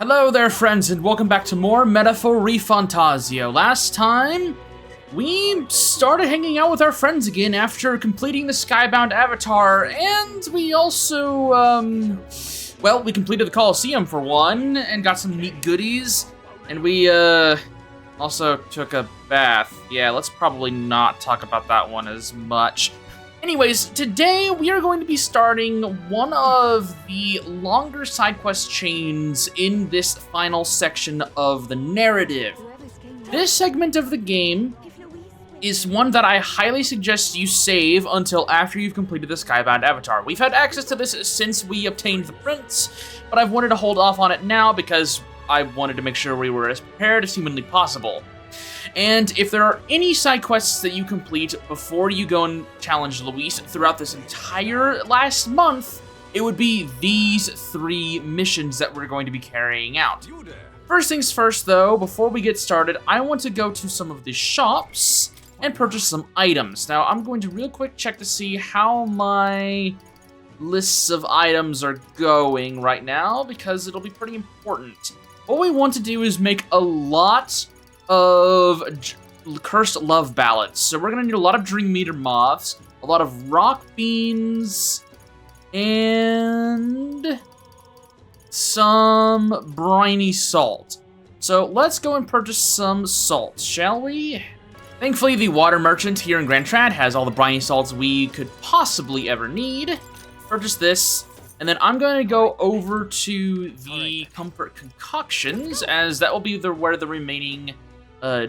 Hello there, friends, and welcome back to more Metaphor Fantazio. Last time, we started hanging out with our friends again after completing the Skybound Avatar, and we also, well, we completed the Coliseum for one, and got some neat goodies, and we, also took a bath. Yeah, let's probably not talk about that one as much. Anyways, today we are going to be starting one of the longer side quest chains in this final section of the narrative. This segment of the game is one that I highly suggest you save until after you've completed the Skybound Avatar. We've had access to this since we obtained the prints, but I've wanted to hold off on it now because I wanted to make sure we were as prepared as humanly possible. And if there are any side quests that you complete before you go and challenge Luis throughout this entire last month, it would be these 3 missions that we're going to be carrying out. First things first, though, before we get started, I want to go to some of the shops and purchase some items. Now, I'm going to real quick check to see how my lists of items are going right now, because it'll be pretty important. What we want to do is make a lot of cursed love ballads. So we're gonna need a lot of dream meter moths, a lot of rock beans, and some briny salt. So let's go and purchase some salt, shall we? Thankfully, the water merchant here in Grand Trad has all the briny salts we could possibly ever need. Purchase this. And then I'm going to go over to the Comfort Concoctions, as that will be where the remaining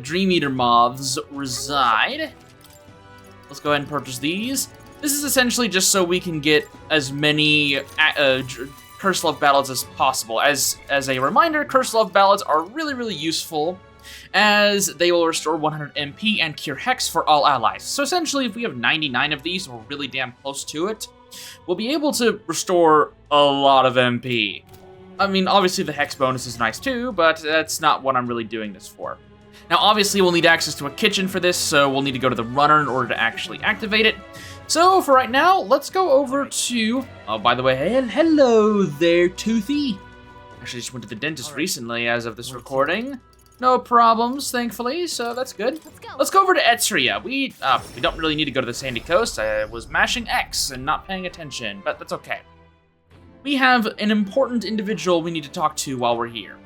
Dream Eater moths reside. Let's go ahead and purchase these. This is essentially just so we can get as many Curse Love Ballads as possible. As a reminder, Curse Love Ballads are really useful, as they will restore 100 MP and cure Hex for all allies. So essentially, if we have 99 of these, we're really damn close to it, we'll be able to restore a lot of MP. I mean, obviously the Hex bonus is nice too, but that's not what I'm really doing this for. Now, obviously, we'll need access to a kitchen for this, so we'll need to go to the runner in order to actually activate it. So, for right now, let's go over to... Oh, by the way, hello there, Toothy. Actually, just went to the dentist recently as of this recording. No problems, thankfully, so that's good. Let's go over to Etzeria. We don't really need to go to the Sandy Coast. I was mashing X and not paying attention, but that's okay. We have an important individual we need to talk to while we're here.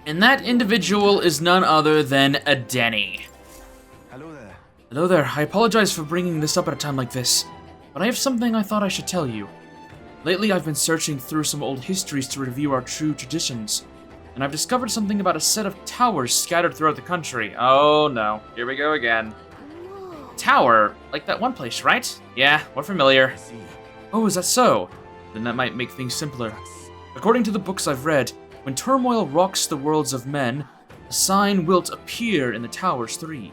And that individual is none other than Adeni. Hello there. Hello there. I apologize for bringing this up at a time like this, but I have something I thought I should tell you. Lately, I've been searching through some old histories to review our true traditions, and I've discovered something about a set of towers scattered throughout the country. Oh no, here we go again. Tower? Like that one place, right? Yeah, we're familiar. Oh, is that so? Then that might make things simpler. According to the books I've read, when turmoil rocks the worlds of men, a sign wilt appear in the Towers 3.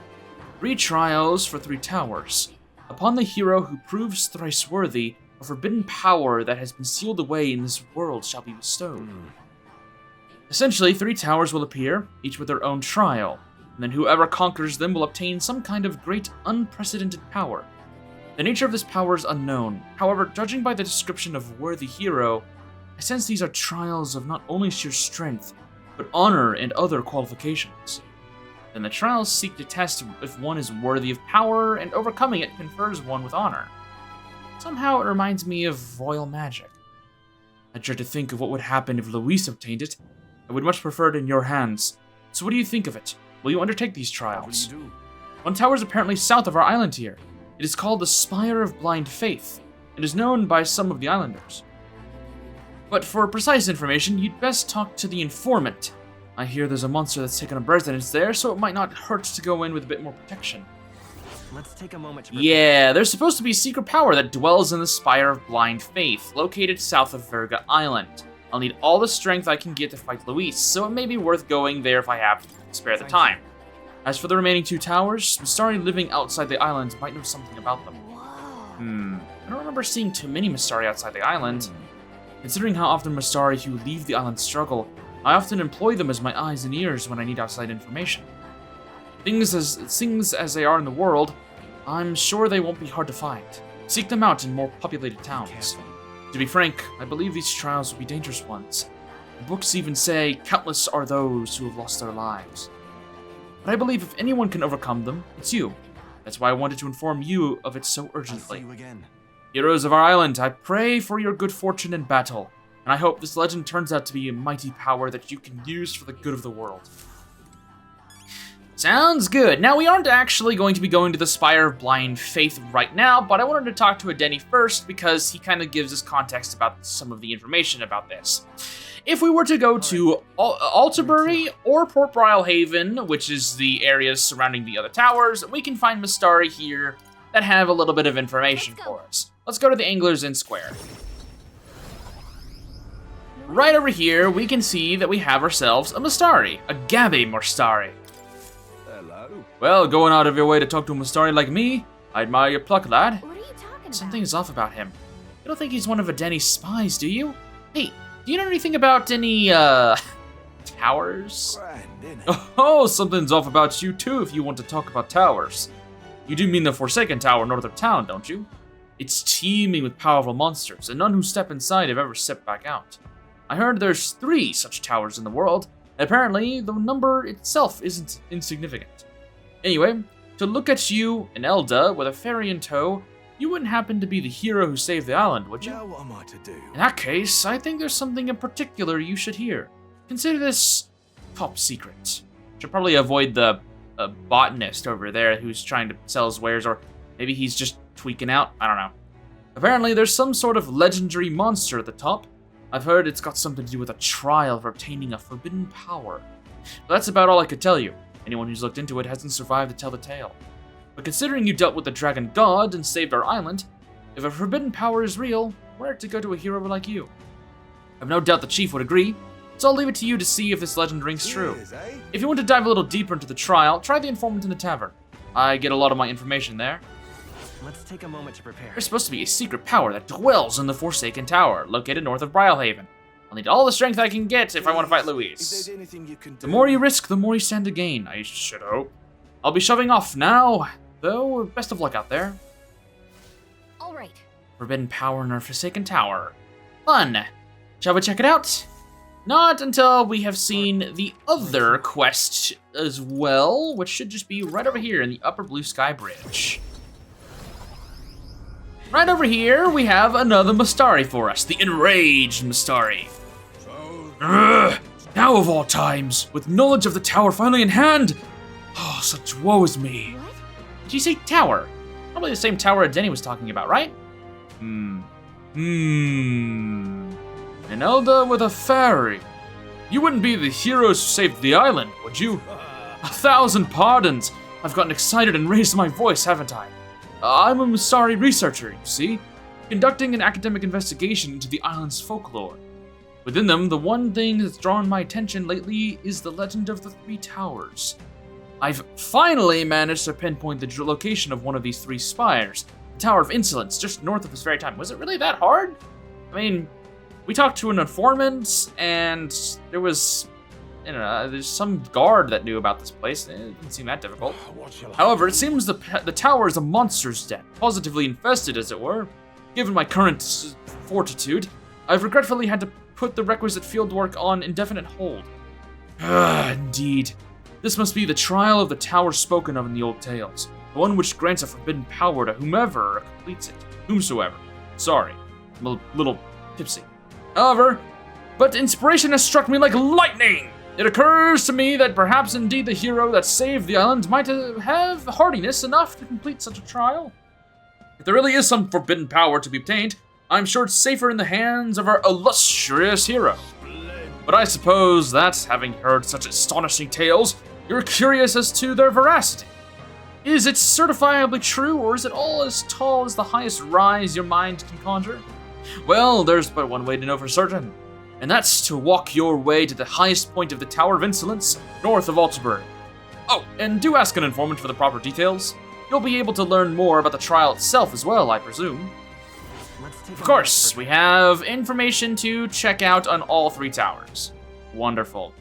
3 trials for 3 towers. Upon the hero who proves thrice worthy, a forbidden power that has been sealed away in this world shall be bestowed. Essentially, 3 towers will appear, each with their own trial, and then whoever conquers them will obtain some kind of great unprecedented power. The nature of this power is unknown. However, judging by the description of worthy hero, I sense these are trials of not only sheer strength, but honor and other qualifications. Then the trials seek to test if one is worthy of power, and overcoming it confers one with honor. Somehow it reminds me of royal magic. I dread to think of what would happen if Luis obtained it. I would much prefer it in your hands. So what do you think of it? Will you undertake these trials? One tower is apparently south of our island here. It is called the Spire of Blind Faith, and is known by some of the islanders. But for precise information, you'd best talk to the informant. I hear there's a monster that's taken up residence there, so it might not hurt to go in with a bit more protection. Let's take a moment to Yeah, there's supposed to be a secret power that dwells in the Spire of Blind Faith, located south of Verga Island. I'll need all the strength I can get to fight Luis, so it may be worth going there if I have to spare the time. As for the remaining 2 towers, Mistari living outside the island might know something about them. I don't remember seeing too many Mistari outside the island. Considering how often Mistari who leave the island struggle, I often employ them as my eyes and ears when I need outside information. Things as they are in the world, I'm sure they won't be hard to find. Seek them out in more populated towns. To be frank, I believe these trials will be dangerous ones. The books even say countless are those who have lost their lives. But I believe if anyone can overcome them, it's you. That's why I wanted to inform you of it so I'll see urgently. you again. Heroes of our island, I pray for your good fortune in battle, and I hope this legend turns out to be a mighty power that you can use for the good of the world. Sounds good. Now, we aren't actually going to be going to the Spire of Blind Faith right now, but I wanted to talk to Adeni first because he kind of gives us context about some of the information about this. If we were to go to Altabury or Port Brylehaven, which is the areas surrounding the other towers, we can find Mystari here that have a little bit of information for us. Let's go to the Anglers Inn Square. Right over here, we can see that we have ourselves a Mystari, a Gabby Mystari. Hello. Well, going out of your way to talk to a Mystari like me, I admire your pluck, lad. What are you talking about? Something's off about him. You don't think he's one of Adeni's spies, do you? Hey, do you know anything about any, towers? Grand, innit? Oh, something's off about you too if you want to talk about towers. You do mean the Forsaken Tower north of town, don't you? It's teeming with powerful monsters, and none who step inside have ever stepped back out. I heard there's 3 such towers in the world, and apparently the number itself isn't insignificant. Anyway, to look at you, an Elda, with a fairy in tow, you wouldn't happen to be the hero who saved the island, would you? Now what am I to do? In that case, I think there's something in particular you should hear. Consider this top secret. Should probably avoid the botanist over there who's trying to sell his wares, or maybe he's just tweaking out. I don't know. Apparently, there's some sort of legendary monster at the top. I've heard it's got something to do with a trial for obtaining a forbidden power. But that's about all I could tell you. Anyone who's looked into it hasn't survived to tell the tale. But considering you dealt with the dragon god and saved our island, if a forbidden power is real, where to go to a hero like you? I've no doubt the chief would agree, so I'll leave it to you to see if this legend rings true. Cheers, eh? If you want to dive a little deeper into the trial, try the informant in the tavern. I get a lot of my information there. Let's take a moment to prepare. There's supposed to be a secret power that dwells in the Forsaken Tower, located north of Brylehaven. I'll need all the strength I can get if I want to fight If there's Louise. anything you can do. The more you risk, the more you stand to gain, I should hope. I'll be shoving off now, though. Best of luck out there. All right. Forbidden power in our Forsaken Tower. Fun! Shall we check it out? Not until we have seen the other quest as well, which should just be right over here in the Upper Blue Sky Bridge. Right over here, we have another Mystari for us, the Enraged Mystari. Ugh, now of all times, with knowledge of the tower finally in hand, oh, such woe is me. What? Did you say tower? Probably the same tower Denny was talking about, right? An Elda with a fairy. You wouldn't be the heroes who saved the island, would you? 1,000 pardons. I've gotten excited and raised my voice, haven't I? I'm a Mystari researcher, you see, conducting an academic investigation into the island's folklore. Within them, the one thing that's drawn my attention lately is the legend of the 3 towers. I've finally managed to pinpoint the location of one of these 3 spires, the Tower of Insolence, just north of this very time. Was it really that hard? I mean, we talked to an informant, and there was, there's some guard that knew about this place. It didn't seem that difficult. However, it seems the tower is a monster's den, positively infested, as it were. Given my current fortitude, I've regretfully had to put the requisite fieldwork on indefinite hold. Indeed. This must be the trial of the tower spoken of in the old tales, the one which grants a forbidden power to whomever completes it. Whomsoever. Sorry, I'm a little tipsy. However, but inspiration has struck me like lightning! It occurs to me that perhaps indeed the hero that saved the island might have hardiness enough to complete such a trial. If there really is some forbidden power to be obtained, I'm sure it's safer in the hands of our illustrious hero. But I suppose that, having heard such astonishing tales, you're curious as to their veracity. Is it certifiably true, or is it all as tall as the highest rise your mind can conjure? Well, there's but one way to know for certain, and that's to walk your way to the highest point of the Tower of Insolence, north of Altabury. Oh, and do ask an informant for the proper details. You'll be able to learn more about the trial itself as well, I presume. Of course, we have information to check out on all 3 towers. Wonderful.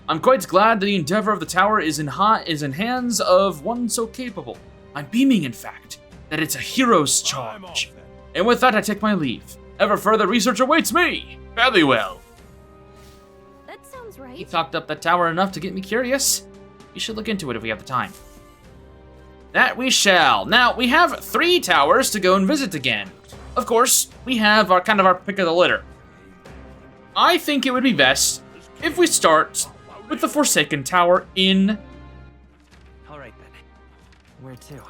I'm quite glad the endeavor of the tower is in hands of one so capable. I'm beaming, in fact, that it's a hero's charge. And with that, I take my leave. Ever further research awaits me. Fare thee well. sounds right. He talked up that tower enough to get me curious. We should look into it if we have the time. That we shall. Now, we have 3 towers to go and visit again. Of course, we have our pick of the litter. I think it would be best if we start with the Forsaken Tower in... All right then. Where to?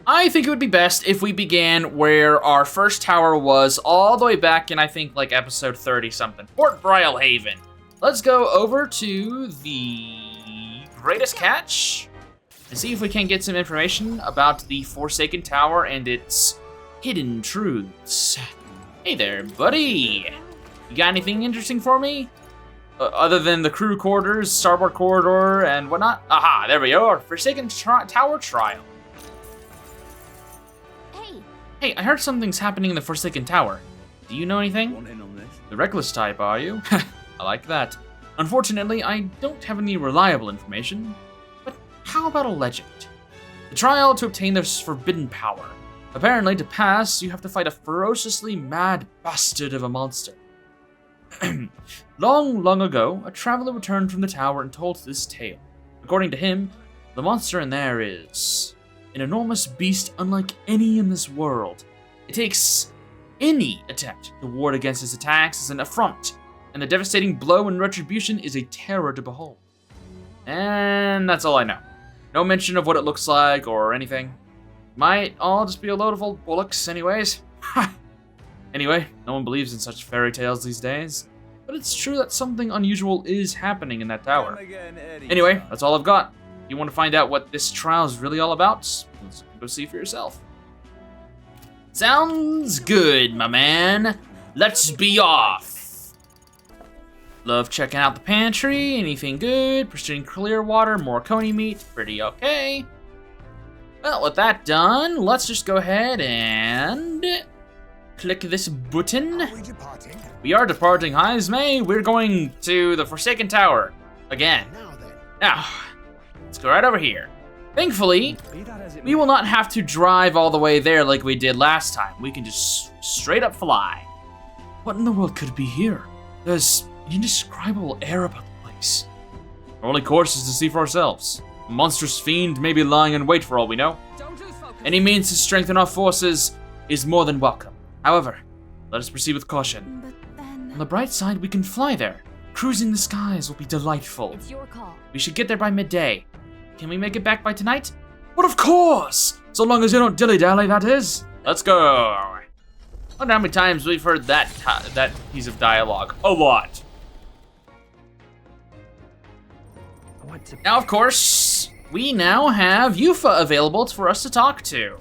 I think it would be best if we began where our first tower was all the way back in, I think, like episode 30-something. Fort Brylehaven. Let's go over to the Greatest Catch and see if we can get some information about the Forsaken Tower and its hidden truths. Hey there, buddy. You got anything interesting for me? Other than the crew quarters, starboard corridor, and whatnot? Aha, there we go. Forsaken Tower Trial. Hey, I heard something's happening in the Forsaken Tower. Do you know anything? Want in on this? The reckless type, are you? I like that. Unfortunately, I don't have any reliable information. But how about a legend? The trial to obtain this forbidden power. Apparently, to pass, you have to fight a ferociously mad bastard of a monster. Long ago, a traveler returned from the tower and told this tale. According to him, the monster in there is an enormous beast unlike any in this world. It takes any attempt to ward against his attacks as an affront, and the devastating blow and retribution is a terror to behold. And that's all I know. No mention of what it looks like or anything. Might all just be a load of old bullocks anyways. Anyway, no one believes in such fairy tales these days, but it's true that something unusual is happening in that tower. Anyway, that's all I've got. If you want to find out what this trial is really all about, let's go see for yourself. Sounds good, my man. Let's be off. Love checking out the pantry. Anything good? Pristine clear water, more coney meat. Pretty okay. Well, with that done, let's just go ahead and click this button. We are departing Heismay. We're going to the Forsaken Tower again. Now, let's go right over here. Thankfully, we will not have to drive all the way there like we did last time. We can just straight up fly. What in the world could be here? There's an indescribable air about the place. Our only course is to see for ourselves. A monstrous fiend may be lying in wait for all we know. Any means to strengthen our forces is more than welcome. However, let us proceed with caution. But then... On the bright side, we can fly there. Cruising the skies will be delightful. It's your call. We should get there by midday. Can we make it back by tonight? But of course! So long as you don't dilly-dally, that is. Let's go. I wonder how many times we've heard that piece of dialogue. A lot. Now, of course, we now have Yufa available for us to talk to.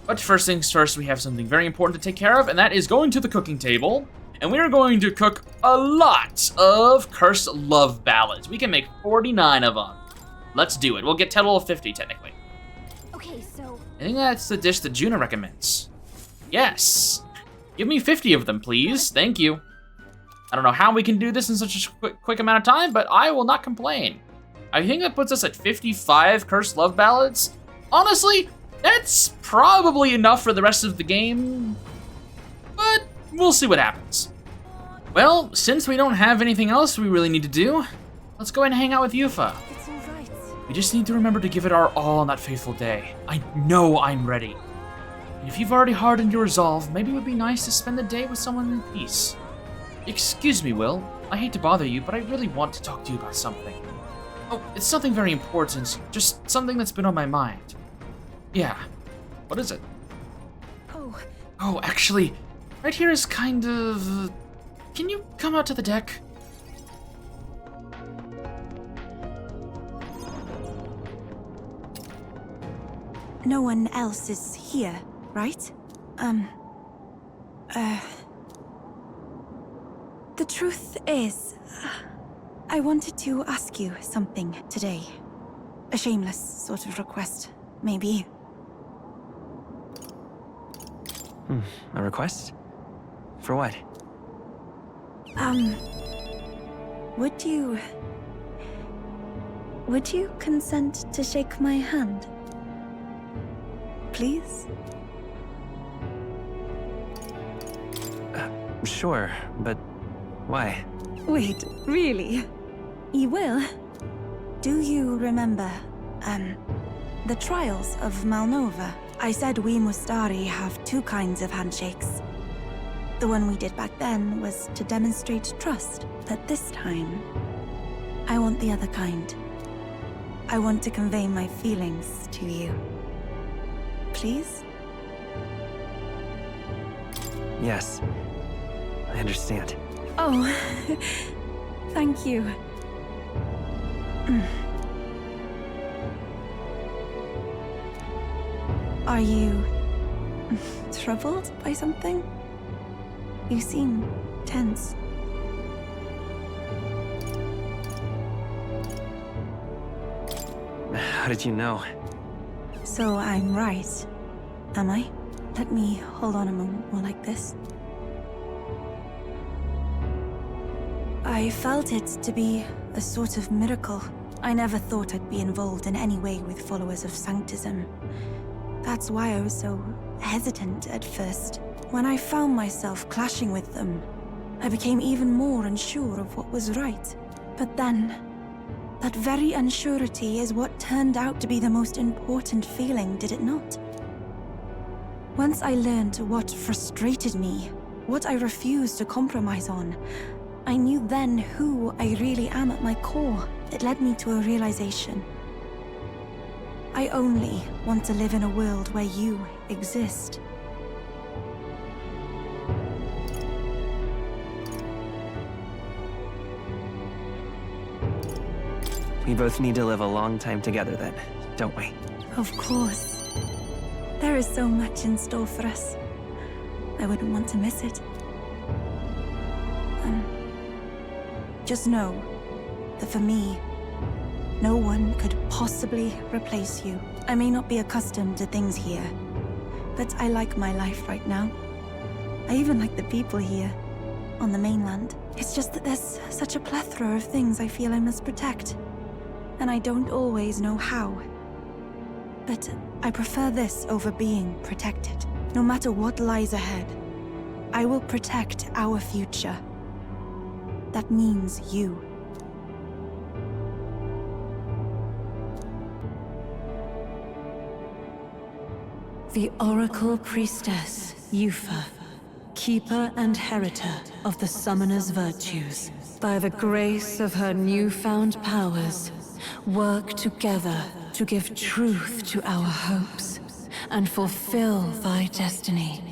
But first things first, we have something very important to take care of, and that is going to the cooking table. And we are going to cook a lot of cursed love ballads. We can make 49 of them. Let's do it. We'll get total of 50, technically. Okay, so... I think that's the dish that Juna recommends. Yes. Give me 50 of them, please. Thank you. I don't know how we can do this in such a quick amount of time, but I will not complain. I think that puts us at 55 cursed love ballads. Honestly, that's probably enough for the rest of the game, but we'll see what happens. Well, since we don't have anything else we really need to do, let's go ahead and hang out with Yufa. It's all right. We just need to remember to give it our all on that fateful day. I know I'm ready. And if you've already hardened your resolve, maybe it would be nice to spend the day with someone in peace. Excuse me, Will. I hate to bother you, but I really want to talk to you about something. Oh, it's something very important. Just something that's been on my mind. Yeah. What is it? Oh, actually, right here is kind of... Can you come out to the deck? No one else is here, right? The truth is, I wanted to ask you something today. A shameless sort of request, maybe. A request? For what? Would you consent to shake my hand? Please? Sure, but why? Wait, really? You will? Do you remember, the trials of Malnova? I said we Mustari have two kinds of handshakes. The one we did back then was to demonstrate trust, but this time, I want the other kind. I want to convey my feelings to you. Please? Yes. I understand. Oh, thank you. Are you troubled by something? You seem tense. How did you know? So I'm right, am I? Let me hold on a moment more like this. I felt it to be a sort of miracle. I never thought I'd be involved in any way with followers of Sanctism. That's why I was so hesitant at first. When I found myself clashing with them, I became even more unsure of what was right. But then, that very unsurety is what turned out to be the most important feeling, did it not? Once I learned what frustrated me, what I refused to compromise on, I knew then who I really am at my core. It led me to a realization. I only want to live in a world where you exist. We both need to live a long time together then, don't we? Of course. There is so much in store for us. I wouldn't want to miss it. Just know that for me, no one could possibly replace you. I may not be accustomed to things here, but I like my life right now. I even like the people here, on the mainland. It's just that there's such a plethora of things I feel I must protect, and I don't always know how. But I prefer this over being protected. No matter what lies ahead, I will protect our future. That means you. The Oracle Priestess, Yufa, keeper and heritor of the Summoner's virtues. By the grace of her newfound powers, work together to give truth to our hopes and fulfill thy destiny.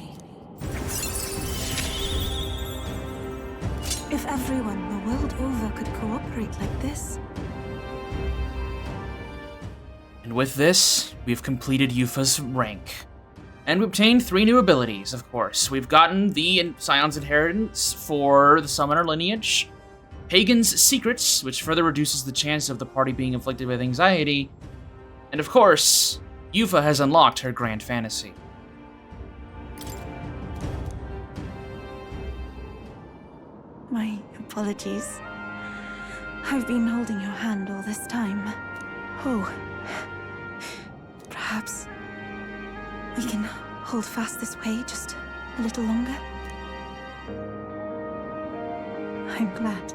If everyone the world over could cooperate like this. And with this, we've completed Yufa's rank. And we obtained 3 new abilities, of course. We've gotten the Scion's Inheritance for the Summoner lineage, Pagan's Secrets, which further reduces the chance of the party being inflicted with anxiety, and of course, Yufa has unlocked her Grand Fantasy. My apologies. I've been holding your hand all this time. Oh. Perhaps we can hold fast this way just a little longer. I'm glad.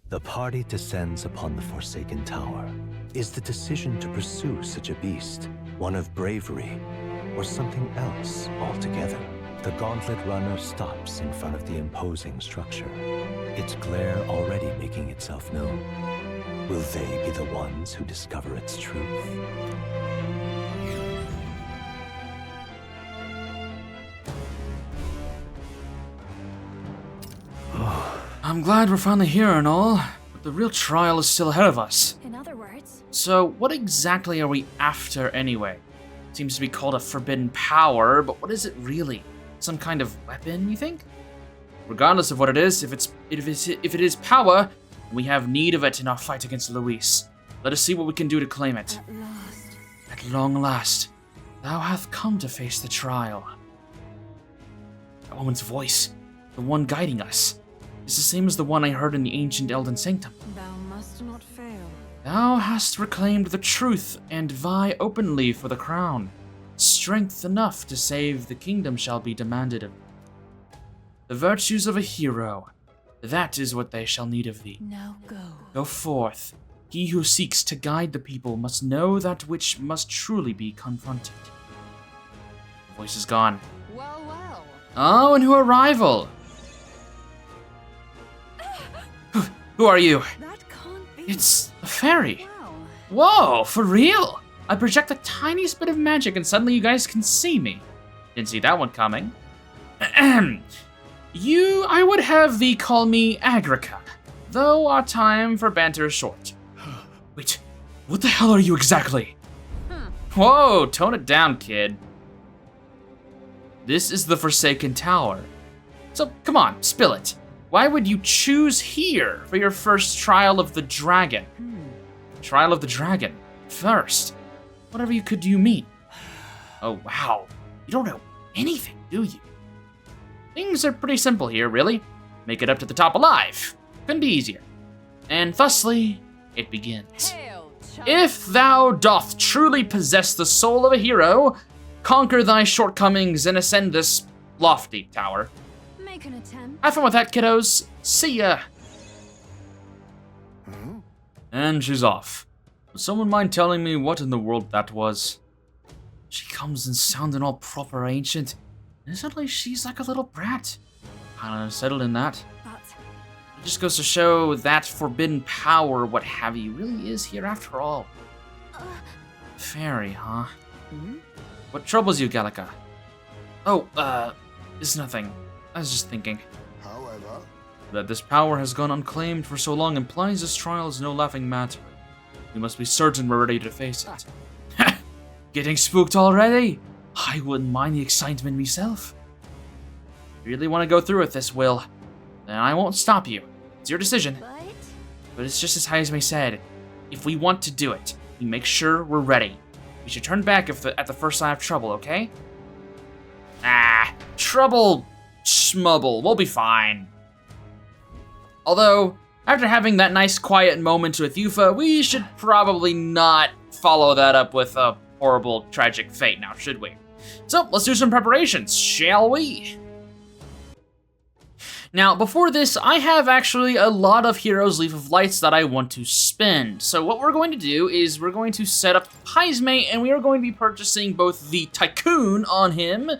The party descends upon the Forsaken Tower. Is the decision to pursue such a beast one of bravery, or something else altogether? The Gauntlet Runner stops in front of the imposing structure, its glare already making itself known. Will they be the ones who discover its truth? I'm glad we're finally here and all, but the real trial is still ahead of us. In other words, So, what exactly are we after anyway? Seems to be called a forbidden power, but what is it really? Some kind of weapon, you think? Regardless of what it is, if it is power, we have need of it in our fight against Luis. Let us see what we can do to claim it. at last. At long last, thou hast come to face the trial. That woman's voice, the one guiding us, is the same as the one I heard in the ancient Elden Sanctum. Thou must not fail. Thou hast reclaimed the truth and vie openly for the crown. Strength enough to save the kingdom shall be demanded of thee. The virtues of a hero, that is what they shall need of thee. Now go. Go forth. He who seeks to guide the people must know that which must truly be confronted. The voice is gone. Well, well. Oh, and new arrival. Who are you? That can't be. It's a fairy. Wow. Whoa, for real? I project the tiniest bit of magic and suddenly you guys can see me. Didn't see that one coming. I would have thee call me Agrica, though our time for banter is short. Wait, what the hell are you exactly? Whoa, tone it down, kid. This is the Forsaken Tower. So, come on, spill it. Why would you choose here for your first trial of the dragon? Trial of the dragon. First. Whatever do you mean? Oh, wow. You don't know anything, do you? Things are pretty simple here, really. Make it up to the top alive. Couldn't be easier. And thusly, it begins. Hail, child. If thou doth truly possess the soul of a hero, conquer thy shortcomings and ascend this lofty tower. Make an attempt. Have fun with that, kiddos. See ya. And she's off. Would someone mind telling me what in the world that was? She comes and sounding all proper ancient. And suddenly she's like a little brat. Kinda unsettled in that. But It just goes to show that forbidden power, what have you, really is here after all. Fairy, huh? What troubles you, Gallica? Oh, it's nothing. I was just thinking. However, That this power has gone unclaimed for so long implies this trial is no laughing matter. We must be certain we're ready to face it. Getting spooked already? I wouldn't mind the excitement myself. If you really want to go through with this, Will, then I won't stop you. It's your decision. But it's just as Heisme said. If we want to do it, we make sure we're ready. We should turn back at the first sign of trouble, okay? Trouble, schmubble, we'll be fine. Although, after having that nice quiet moment with Yufa, we should probably not follow that up with a horrible, tragic fate now, should we? So, let's do some preparations, shall we? Now, before this, I have actually a lot of Heroes Leaf of Lights that I want to spend. So what we're going to do is we're going to set up Heisme, and we are going to be purchasing both the Tycoon on him,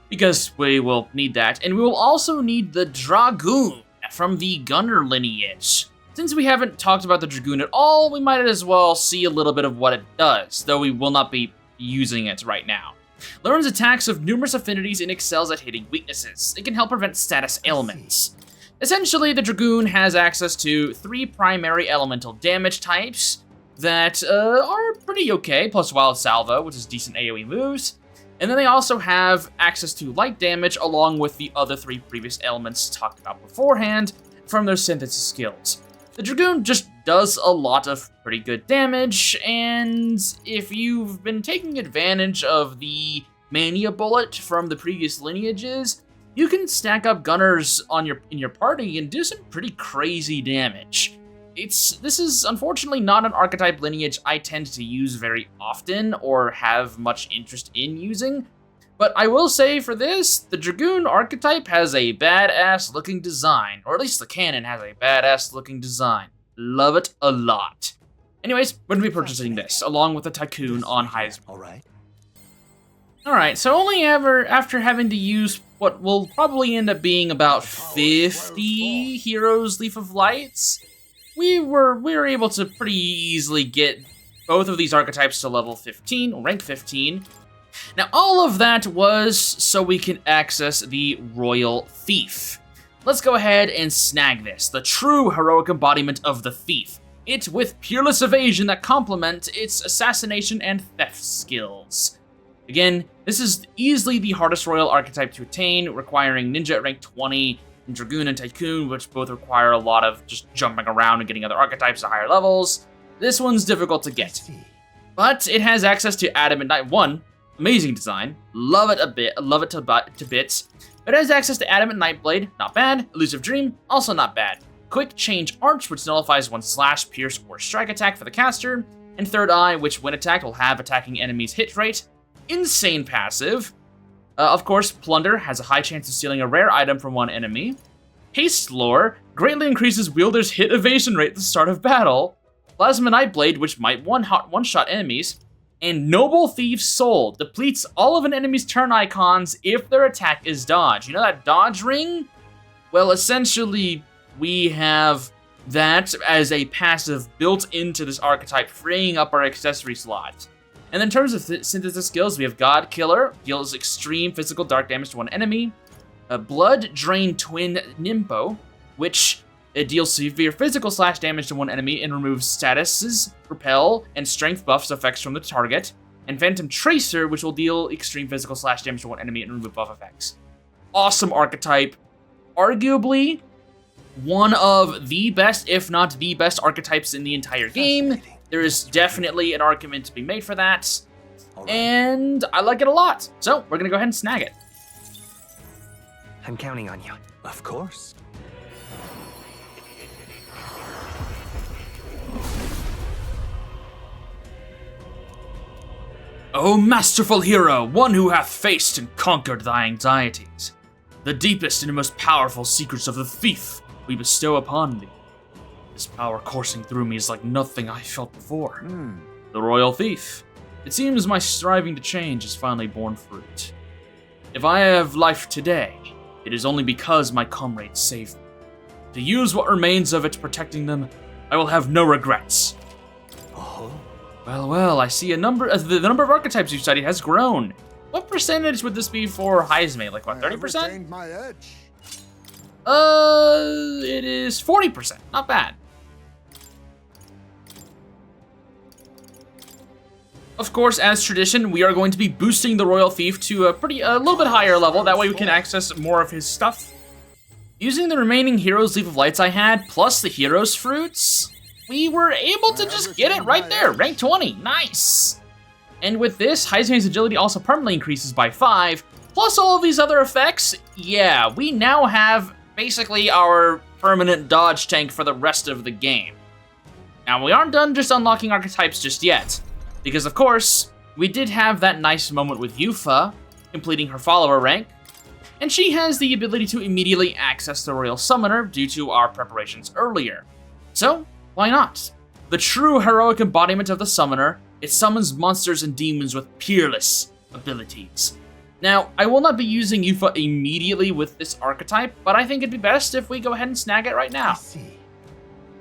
because we will need that, and we will also need the Dragoon from the Gunner lineage. Since we haven't talked about the Dragoon at all, we might as well see a little bit of what it does, though we will not be using it right now. Learns attacks of numerous affinities and excels at hitting weaknesses. It can help prevent status ailments. Essentially, the Dragoon has access to 3 primary elemental damage types that are pretty okay, plus Wild Salvo, which is decent AoE moves. And then they also have access to light damage along with the other 3 previous elements talked about beforehand from their synthesis skills. The Dragoon just does a lot of pretty good damage, and if you've been taking advantage of the Mania Bullet from the previous lineages, you can stack up Gunners in your party and do some pretty crazy damage. This is unfortunately not an archetype lineage I tend to use very often or have much interest in using, but I will say for this, the Dragoon archetype has a badass looking design, or at least the canon has a badass looking design. Love it a lot. Anyways, we're gonna be purchasing this along with the Tycoon on Heisme. Alright, so only after having to use what will probably end up being about 50 Heroes Leaf of Lights, we were able to pretty easily get both of these archetypes to level 15, rank 15. Now, all of that was so we can access the Royal Thief. Let's go ahead and snag this, the true heroic embodiment of the Thief. It with peerless evasion that complement its assassination and theft skills. Again, this is easily the hardest Royal archetype to attain, requiring Ninja at rank 20, and Dragoon and Tycoon, which both require a lot of just jumping around and getting other archetypes at higher levels. This one's difficult to get. But it has access to Adamant Knight 1, amazing design, love it to bits. It has access to Adamant Nightblade, not bad. Elusive Dream, also not bad. Quick Change Arch, which nullifies one slash, pierce, or strike attack for the caster. And Third Eye, which when attacked will have attacking enemies hit rate. Insane passive. Of course, Plunder has a high chance of stealing a rare item from one enemy. Haste Lore greatly increases wielder's hit evasion rate at the start of battle. Plasma Nightblade, which might one-shot enemies. And Noble Thief's Soul depletes all of an enemy's turn icons if their attack is dodge. You know that dodge ring? Well, essentially, we have that as a passive built into this archetype, freeing up our accessory slot. And then in terms of synthesis skills, we have God Killer, deals extreme physical dark damage to one enemy. Blood Drain Twin Nimpo, which deals severe physical slash damage to one enemy and removes statuses, repel, and strength buffs effects from the target. And Phantom Tracer, which will deal extreme physical slash damage to one enemy and remove buff effects. Awesome archetype. Arguably one of the best, if not the best, archetypes in the entire game. There is definitely an argument to be made for that. And I like it a lot. So we're going to go ahead and snag it. I'm counting on you. Of course. O masterful hero, one who hath faced and conquered thy anxieties, the deepest and most powerful secrets of the thief we bestow upon thee. This power coursing through me is like nothing I felt before. The Royal Thief. It seems my striving to change has finally borne fruit. If I have life today, it is only because my comrades saved me. To use what remains of it protecting them, I will have no regrets. Well, I see the number of archetypes you've studied has grown. What percentage would this be for Heisme? Like what, 30%? My edge. It is 40%. Not bad. Of course, as tradition, we are going to be boosting the Royal Thief to a little bit higher level. That way we can access more of his stuff. Using the remaining Hero's Leaf of Lights I had, plus the Hero's Fruits, we were able to just get it right there. Rank 20. Nice. And with this, Heisme's agility also permanently increases by 5. Plus all of these other effects, yeah, we now have basically our permanent dodge tank for the rest of the game. Now, we aren't done just unlocking archetypes just yet. Because, of course, we did have that nice moment with Yufa, completing her follower rank, and she has the ability to immediately access the Royal Summoner due to our preparations earlier. So, why not? The true heroic embodiment of the Summoner, it summons monsters and demons with peerless abilities. Now, I will not be using Yufa immediately with this archetype, but I think it'd be best if we go ahead and snag it right now. I see.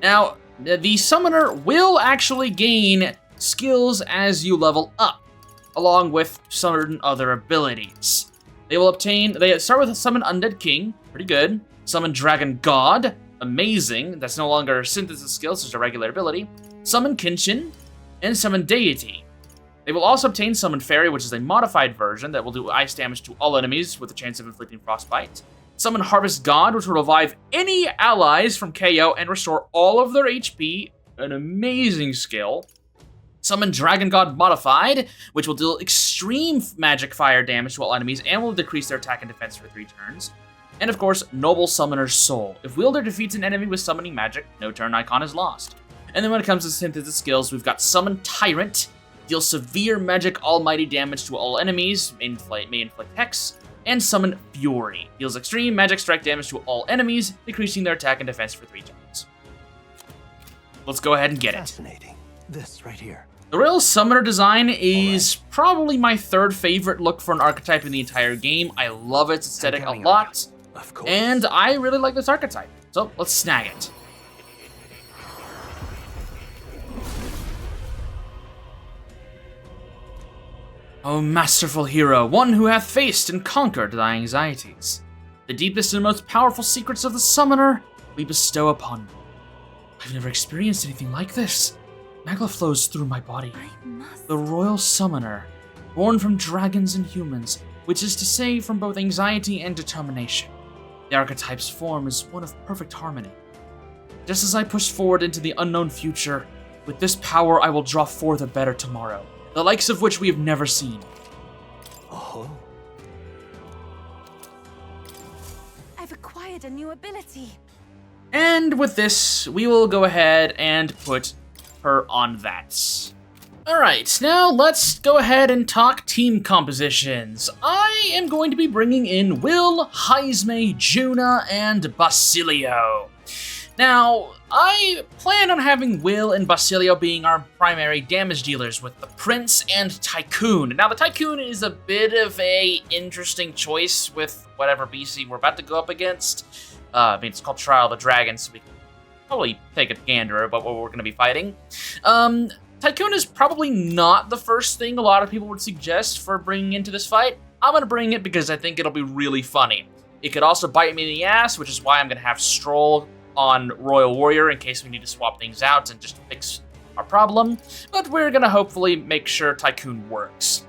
Now, the Summoner will actually gain skills as you level up, along with certain other abilities. They start with a Summon Undead King, pretty good. Summon Dragon God, amazing. That's no longer a synthesis skill, it's just a regular ability. Summon Kinshin, and Summon Deity. They will also obtain Summon Fairy, which is a modified version that will do ice damage to all enemies with a chance of inflicting frostbite. Summon Harvest God, which will revive any allies from KO and restore all of their HP, an amazing skill. Summon Dragon God Modified, which will deal extreme magic fire damage to all enemies and will decrease their attack and defense for 3 turns. And of course, Noble Summoner's Soul. If wielder defeats an enemy with summoning magic, no turn icon is lost. And then when it comes to synthesis skills, we've got Summon Tyrant, deals severe magic almighty damage to all enemies, may inflict hex, and Summon Fury, deals extreme magic strike damage to all enemies, decreasing their attack and defense for 3 turns. Let's go ahead and get it. Fascinating. This right here. The Royal Summoner design is probably my 3rd favorite look for an archetype in the entire game. I love its aesthetic a lot, Of course. and I really like this archetype. So let's snag it. O masterful hero, one who hath faced and conquered thy anxieties, the deepest and most powerful secrets of the Summoner we bestow upon you. I've never experienced anything like this. Magla flows through my body. The Royal Summoner, born from dragons and humans, which is to say from both anxiety and determination. The archetype's form is one of perfect harmony. Just as I push forward into the unknown future, with this power I will draw forth a better tomorrow, the likes of which we have never seen. Oh. I've acquired a new ability. And with this, we will go ahead and put her on that. Alright, now let's go ahead and talk team compositions. I am going to be bringing in Will, Heisme, Juna, and Basilio. Now, I plan on having Will and Basilio being our primary damage dealers with the Prince and Tycoon. Now, the Tycoon is a bit of a interesting choice with whatever BC we're about to go up against. I mean, it's called Trial of the Dragon, so we can probably take a gander about what we're going to be fighting. Tycoon is probably not the first thing a lot of people would suggest for bringing into this fight. I'm going to bring it because I think it'll be really funny. It could also bite me in the ass, which is why I'm going to have Stroll on Royal Warrior in case we need to swap things out and just fix our problem. But we're going to hopefully make sure Tycoon works.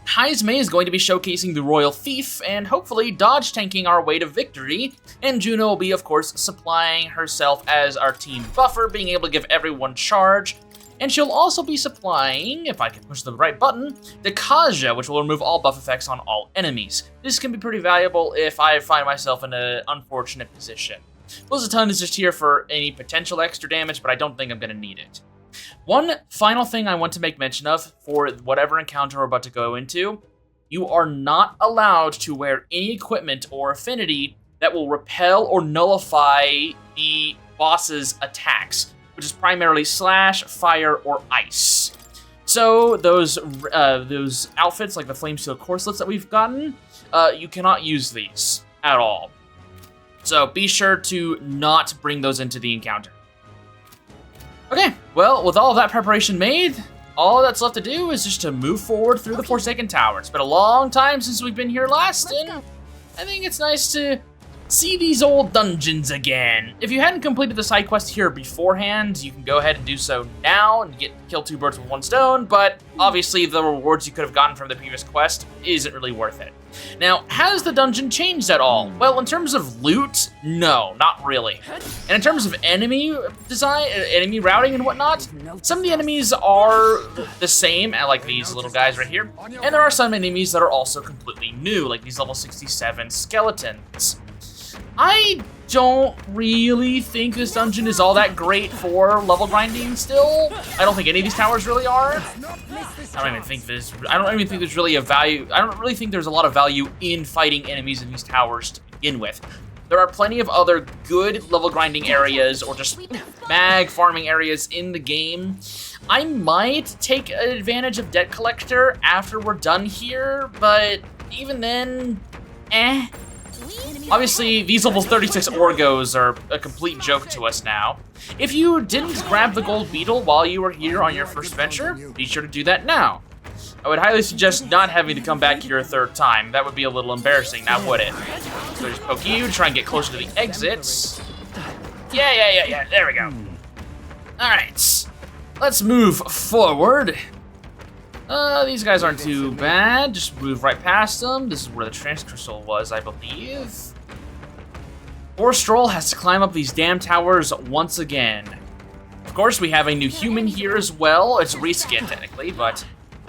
Heisme is going to be showcasing the Royal Thief and hopefully dodge tanking our way to victory. And Juno will be, of course, supplying herself as our team buffer, being able to give everyone charge. And she'll also be supplying, if I can push the right button, the Kaja, which will remove all buff effects on all enemies. This can be pretty valuable if I find myself in an unfortunate position. Blizzatun is just here for any potential extra damage, but I don't think I'm going to need it. One final thing I want to make mention of for whatever encounter we're about to go into, you are not allowed to wear any equipment or affinity that will repel or nullify the boss's attacks, which is primarily slash, fire, or ice. So those outfits, like the Flamesteel corselets that we've gotten, you cannot use these at all. So be sure to not bring those into the encounter. Okay, well, with all of that preparation made, all that's left to do is just to move forward through the Forsaken Tower. It's been a long time since we've been here last, and I think it's nice to see these old dungeons again. If you hadn't completed the side quest here beforehand, you can go ahead and do so now and kill two birds with one stone, but obviously the rewards you could have gotten from the previous quest isn't really worth it. Now, has the dungeon changed at all? Well, in terms of loot, no, not really. And in terms of enemy design, enemy routing and whatnot, some of the enemies are the same, like these little guys right here, and there are some enemies that are also completely new, like these level 67 skeletons. I don't really think this dungeon is all that great for level grinding still. I don't think any of these towers really are. I don't even think there's really a value. I don't really think there's a lot of value in fighting enemies in these towers to begin with. There are plenty of other good level grinding areas or just mag farming areas in the game. I might take advantage of Debt Collector after we're done here, but even then, Obviously, these level 36 Orgos are a complete joke to us now. If you didn't grab the gold beetle while you were here on your first venture, be sure to do that now. I would highly suggest not having to come back here a third time. That would be a little embarrassing, now would it? So just poke you, try and get closer to the exits. Yeah, there we go. Alright, let's move forward. These guys aren't too bad. Just move right past them. This is where the Transcrystal was, I believe. Poor Stroll has to climb up these damn towers once again. Of course, we have a new human here as well. It's a reskin, technically, but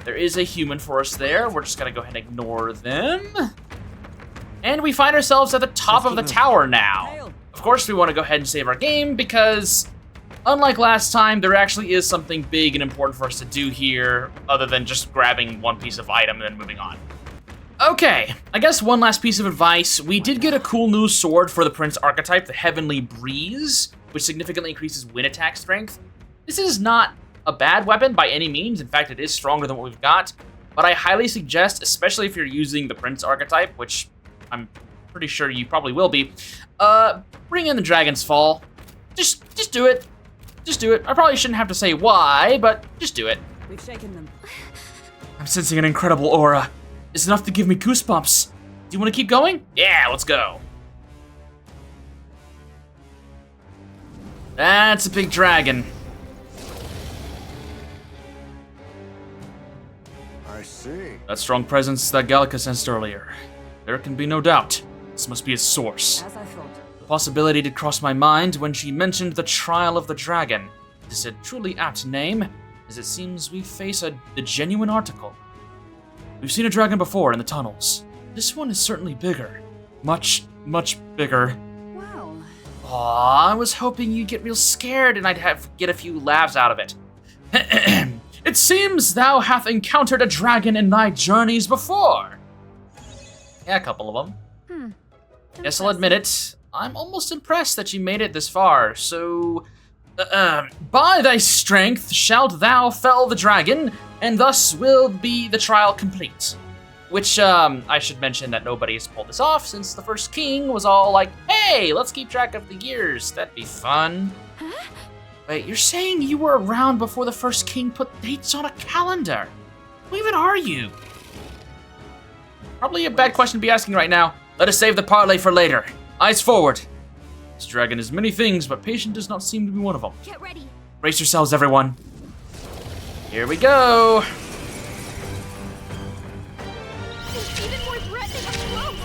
there is a human for us there. We're just gonna go ahead and ignore them. And we find ourselves at the top of the tower now. Of course, we want to go ahead and save our game because, unlike last time, there actually is something big and important for us to do here other than just grabbing one piece of item and then moving on. Okay, I guess one last piece of advice. We did get a cool new sword for the Prince archetype, the Heavenly Breeze, which significantly increases wind attack strength. This is not a bad weapon by any means. In fact, it is stronger than what we've got, but I highly suggest, especially if you're using the Prince archetype, which I'm pretty sure you probably will be, bring in the Dragon's Fall. Just do it. Just do it. I probably shouldn't have to say why, but just do it. We've shaken them. I'm sensing an incredible aura. It's enough to give me goosebumps. Do you want to keep going? Yeah, let's go. That's a big dragon. I see. That strong presence that Gallica sensed earlier. There can be no doubt. This must be its source. As I thought. The possibility did cross my mind when she mentioned the Trial of the Dragon. It is a truly apt name, as it seems we face the genuine article. We've seen a dragon before in the tunnels. This one is certainly bigger. Much, much bigger. Well, Aw, I was hoping you'd get real scared and I'd get a few laughs out of it. It seems thou hath encountered a dragon in thy journeys before. Yeah, a couple of them. Yes, I'll admit it. I'm almost impressed that you made it this far, so... by thy strength shalt thou fell the dragon, and thus will be the trial complete. Which, I should mention that nobody has pulled this off since the first king was all like, hey, let's keep track of the years, that'd be fun. Huh? Wait, you're saying you were around before the first king put dates on a calendar? Who even are you? Probably a bad question to be asking right now. Let us save the parlay for later. Eyes forward. This dragon is many things, but patient does not seem to be one of them. Get ready. Brace yourselves, everyone. Here we go. It's even more threatening up close.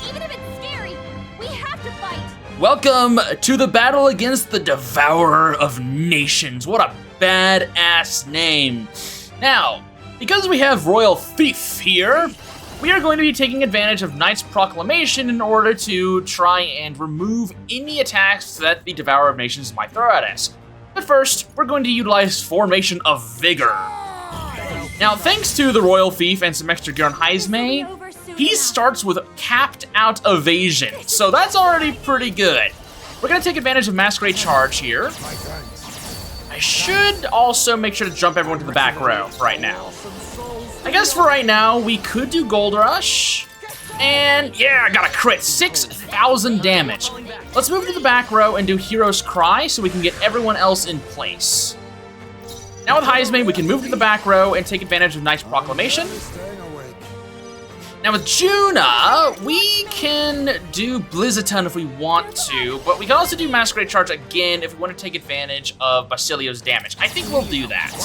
Even if it's scary, we have to fight. Welcome to the battle against the Devourer of Nations. What a badass name. Now, because we have Royal Thief here, we are going to be taking advantage of Knight's Proclamation in order to try and remove any attacks that the Devourer of Nations might throw at us. But first, we're going to utilize Formation of Vigor. Now, thanks to the Royal Thief and some extra gear on Heisme, he starts with capped out evasion, so that's already pretty good. We're gonna take advantage of Masquerade Charge here. I should also make sure to jump everyone to the back row right now. I guess for right now, we could do Gold Rush. And yeah, I got a crit, 6,000 damage. Let's move to the back row and do Hero's Cry so we can get everyone else in place. Now with Heisme, we can move to the back row and take advantage of Knight's Proclamation. Now with Juna, we can do Blizzaton if we want to, but we can also do Masquerade Charge again if we want to take advantage of Basilio's damage. I think we'll do that.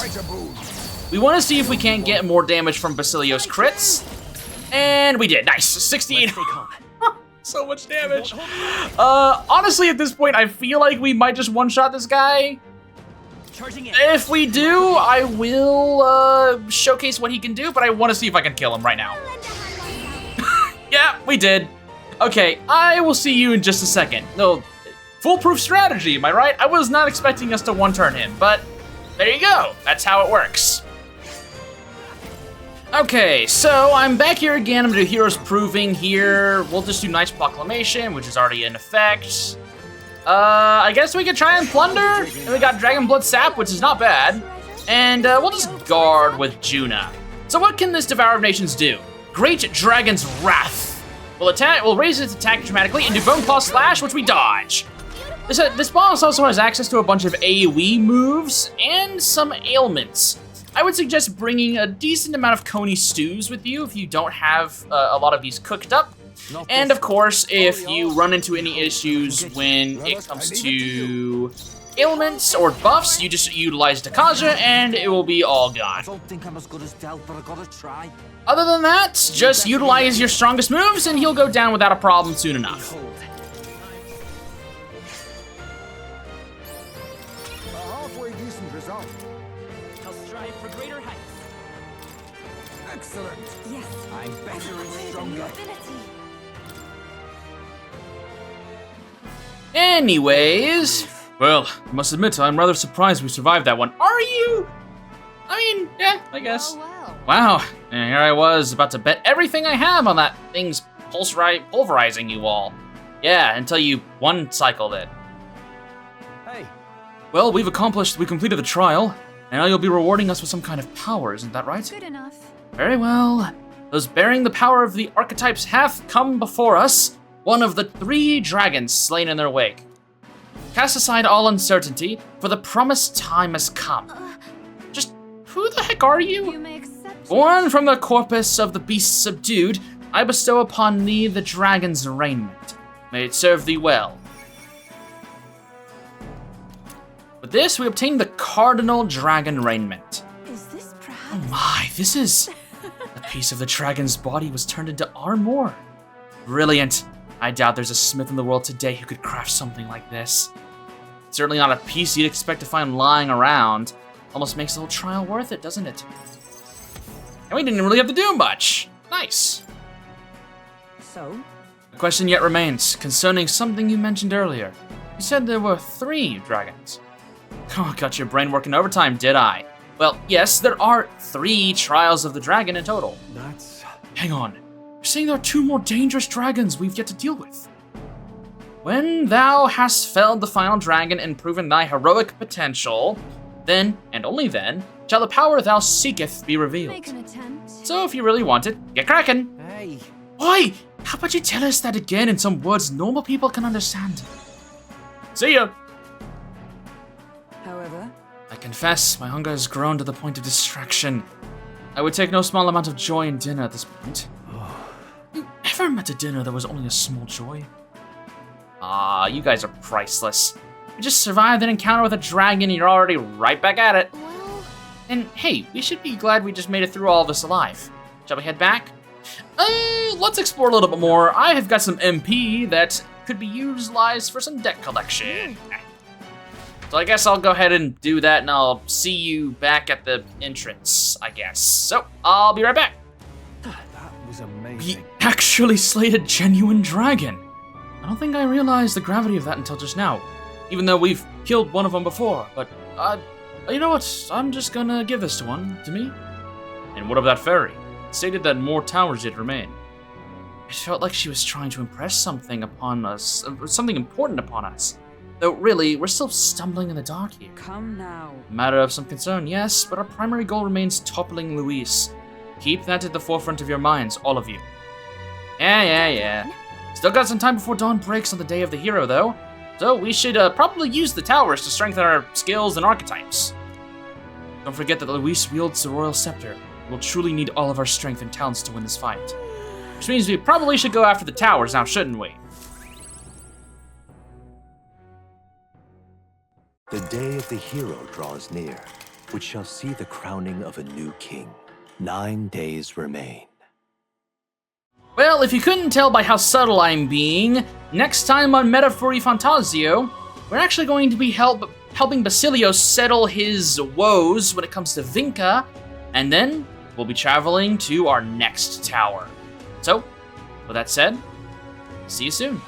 We want to see if we can't get more damage from Basilio's crits. And we did. Nice. 68. So much damage. Honestly, at this point, I feel like we might just one-shot this guy. If we do, I will showcase what he can do, but I want to see if I can kill him right now. Yeah, we did. Okay, I will see you in just a second. No, foolproof strategy, am I right? I was not expecting us to one-turn him, but there you go. That's how it works. Okay, so I'm back here again. I'm gonna do Heroes Proving here. We'll just do Knight's Proclamation, which is already in effect. I guess we could try and plunder. And we got Dragon Blood Sap, which is not bad. And we'll just guard with Juna. So what can this Devourer of Nations do? Great Dragon's Wrath. Will raise its attack dramatically and do Bone Claw Slash, which we dodge. This boss also has access to a bunch of AoE moves and some ailments. I would suggest bringing a decent amount of Coney stews with you if you don't have a lot of these cooked up. And of course, if you run into any issues when it comes to ailments or buffs, you just utilize Dakaja and it will be all gone. Other than that, just utilize your strongest moves and he'll go down without a problem soon enough. Halfway decent result. I'll strive for greater heights. Excellent. Yes. I'm better and stronger. Anyways, well, I must admit, I'm rather surprised we survived that one. Are you? I mean, yeah, I guess. Well. Wow, and here I was about to bet everything I have on that thing's pulverizing you all. Yeah, until you one-cycled it. Hey. Well, we completed the trial, and now you'll be rewarding us with some kind of power, isn't that right? Good enough. Very well. Those bearing the power of the archetypes hath come before us, one of the 3 dragons slain in their wake. Cast aside all uncertainty, for the promised time has come. Just who the heck are you? You may accept. Born from the corpus of the beast subdued, I bestow upon thee the dragon's raiment. May it serve thee well. With this, we obtain the Cardinal Dragon Raiment. Is this perhaps? Oh my, this is... A piece of the dragon's body was turned into armor. Brilliant. I doubt there's a smith in the world today who could craft something like this. Certainly not a piece you'd expect to find lying around. Almost makes the whole trial worth it, doesn't it? And we didn't really have to do much. Nice. So, Question yet remains concerning something you mentioned earlier. You said there were 3 dragons. Oh, got your brain working overtime, did I? Well, yes, there are 3 trials of the dragon in total. That's... Hang on. You're saying there are 2 more dangerous dragons we've yet to deal with? When thou hast felled the final dragon and proven thy heroic potential, then, and only then, shall the power thou seeketh be revealed. Make an attempt. So if you really want it, get cracking. Hey. Oi! How about you tell us that again in some words normal people can understand? See ya! However, I confess, my hunger has grown to the point of distraction. I would take no small amount of joy in dinner at this point. You ever met a dinner that was only a small joy? Ah, you guys are priceless. You just survived an encounter with a dragon and you're already right back at it. Well, And hey, we should be glad we just made it through all of this alive. Shall we head back? Let's explore a little bit more. I have got some MP that could be utilized for some deck collection. So I guess I'll go ahead and do that and I'll see you back at the entrance, I guess. So, I'll be right back. That was We amazing. actually slayed a genuine dragon. I don't think I realized the gravity of that until just now. Even though we've killed one of them before, but, you know what? I'm just gonna give this to me. And what of that fairy? It stated that more towers did remain. It felt like she was trying to impress something upon us, something important upon us. Though really, we're still stumbling in the dark here. come now. Matter of some concern, yes, but our primary goal remains toppling Luis. Keep that at the forefront of your minds, all of you. Yeah. Still got some time before dawn breaks on the day of the hero, though. So we should probably use the towers to strengthen our skills and archetypes. Don't forget that Luis wields the royal scepter. We'll truly need all of our strength and talents to win this fight. Which means we probably should go after the towers now, shouldn't we? The day of the hero draws near, which shall see the crowning of a new king. 9 days remain. Well, if you couldn't tell by how subtle I'm being, next time on Metaphori Fantazio, we're actually going to be helping Basilio settle his woes when it comes to Vinca, and then we'll be traveling to our next tower. So, with that said, see you soon.